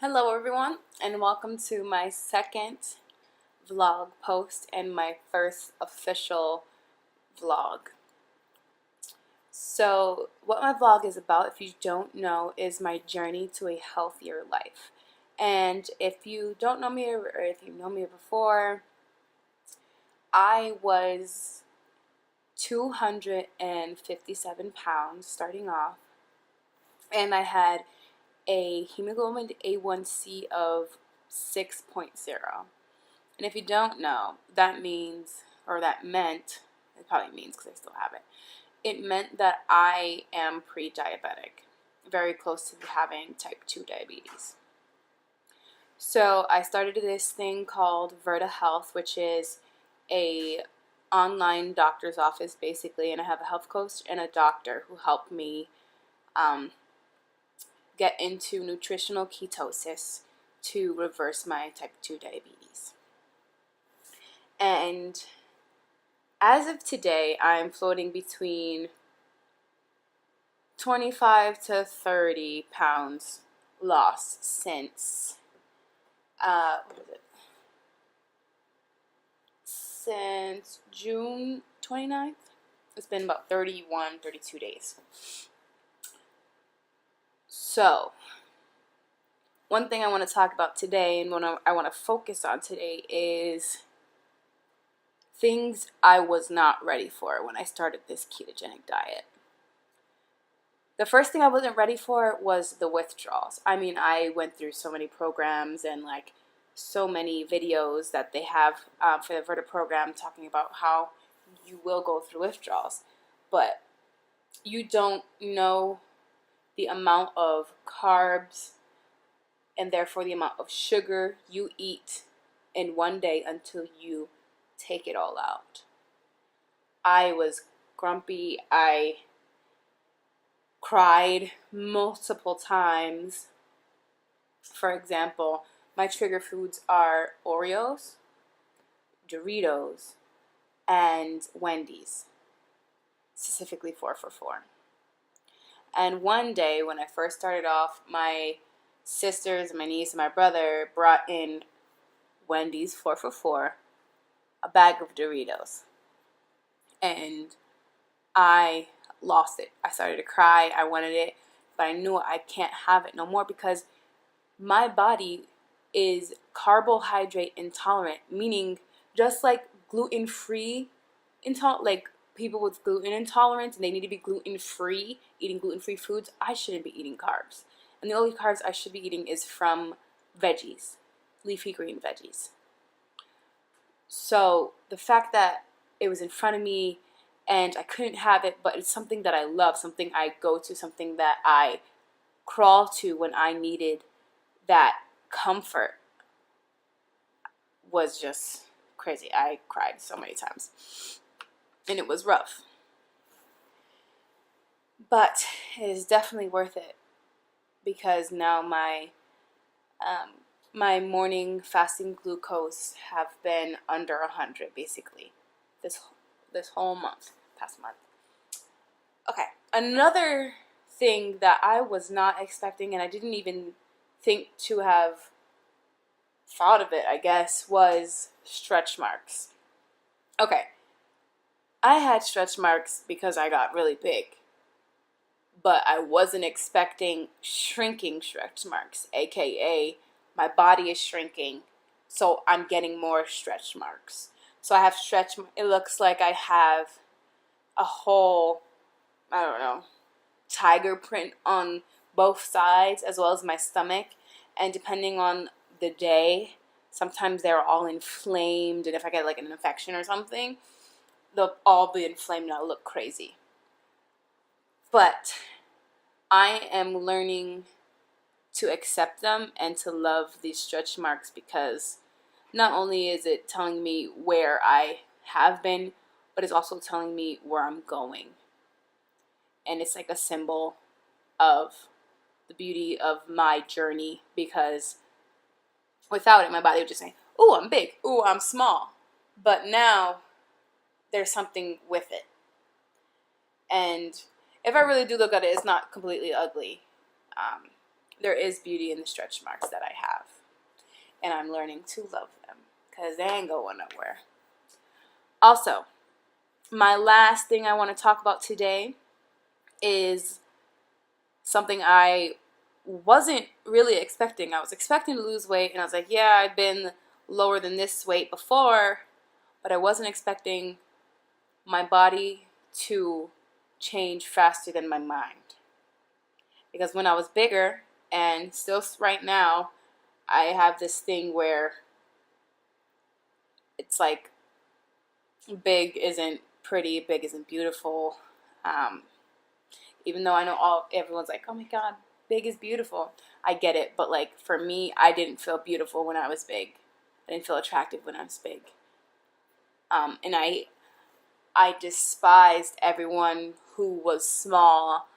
Hello everyone, and welcome to my second vlog post and my first official vlog. So what my vlog is about, if you don't know, is my journey to a healthier life. And if you don't know me, or if you know me before, I was 257 pounds starting off, and I had a hemoglobin A1C of 6.0. And if you don't know, that means, or that meant, it probably means because I still have it, it meant that I am pre-diabetic, very close to having type 2 diabetes. So I started this thing called Virta Health, which is a online doctor's office basically, and I have a health coach and a doctor who helped me get into nutritional ketosis to reverse my type 2 diabetes. And as of today, I'm floating between 25 to 30 pounds lost since since June 29th. It's been about 31, 32 days. So, one thing I want to talk about today and what I want to focus on today is things I was not ready for when I started this ketogenic diet. The first thing I wasn't ready for was the withdrawals. I mean, I went through so many programs and so many videos that they have for the Virta program talking about how you will go through withdrawals, but you don't know the amount of carbs and therefore the amount of sugar you eat in one day until you take it all out. I was grumpy. I cried multiple times. For example, my trigger foods are Oreos, Doritos, and Wendy's, specifically 4 for 4. And one day when I first started off, my sisters, my niece, and my brother brought in Wendy's 4 for 4, a bag of Doritos. And I lost it. I started to cry. I wanted it, but I knew I can't have it no more because my body is carbohydrate intolerant, meaning just like gluten-free intolerant, like people with gluten intolerance and they need to be gluten-free, eating gluten-free foods, I shouldn't be eating carbs. And the only carbs I should be eating is from veggies, leafy green veggies. So the fact that it was in front of me and I couldn't have it, but it's something that I love, something I go to, something that I crawl to when I needed that comfort, was just crazy. I cried so many times. And it was rough. But it is definitely worth it because now my morning fasting glucose have been under 100 basically this whole past month. Okay, another thing that I was not expecting and I didn't even think to have thought of it, I guess, was stretch marks. Okay, I had stretch marks because I got really big, but I wasn't expecting shrinking stretch marks, aka my body is shrinking, so I'm getting more stretch marks. So I have it looks like I have a whole, I don't know, tiger print on both sides as well as my stomach, and depending on the day, sometimes they're all inflamed, and if I get like an infection or something, they'll all be inflamed and I'll look crazy. But I am learning to accept them and to love these stretch marks because not only is it telling me where I have been, but it's also telling me where I'm going. And it's like a symbol of the beauty of my journey because without it, my body would just say, ooh, I'm big, ooh, I'm small. But now there's something with it. And if I really do look at it, it's not completely ugly. there is beauty in the stretch marks that I have. And I'm learning to love them because they ain't going nowhere. Also, my last thing I want to talk about today is something I wasn't really expecting. I was expecting to lose weight, and I was like, yeah, I've been lower than this weight before, but I wasn't expecting my body to change faster than my mind. Because when I was bigger, and still right now, I have this thing where it's like big isn't pretty, big isn't beautiful. Even though I know everyone's like, oh my God, big is beautiful. I get it, but like for me, I didn't feel beautiful when I was big. I didn't feel attractive when I was big. And I despised everyone who was small.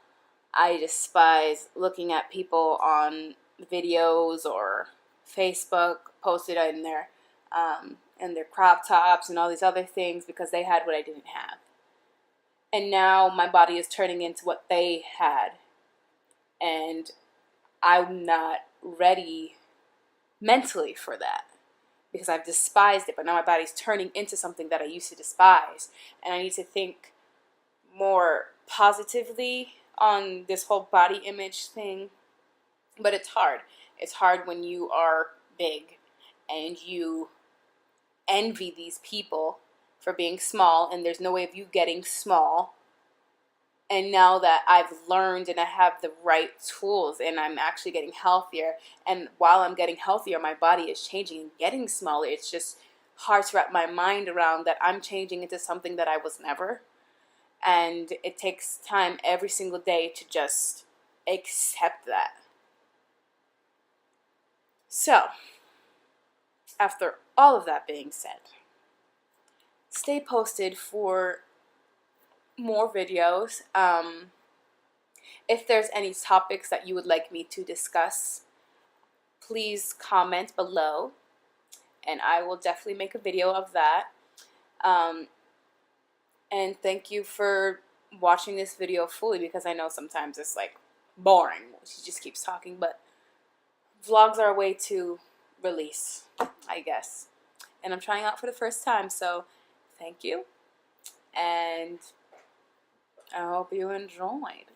I despise looking at people on videos or Facebook posted in their crop tops and all these other things because they had what I didn't have. And now my body is turning into what they had. And I'm not ready mentally for that because I've despised it. But now my body's turning into something that I used to despise. And I need to think more positively on this whole body image thing. But it's hard. It's hard when you are big and you envy these people for being small, and there's no way of you getting small. And now that I've learned and I have the right tools and I'm actually getting healthier, and while I'm getting healthier, my body is changing and getting smaller. It's just hard to wrap my mind around that I'm changing into something that I was never. And it takes time every single day to just accept that. So, after all of that being said, stay posted for more videos. If there's any topics that you would like me to discuss, please comment below and I will definitely make a video of that. And thank you for watching this video fully, because I know sometimes it's like boring. She just keeps talking, but vlogs are a way to release, I guess. And I'm trying out for the first time, so thank you. And I hope you enjoyed.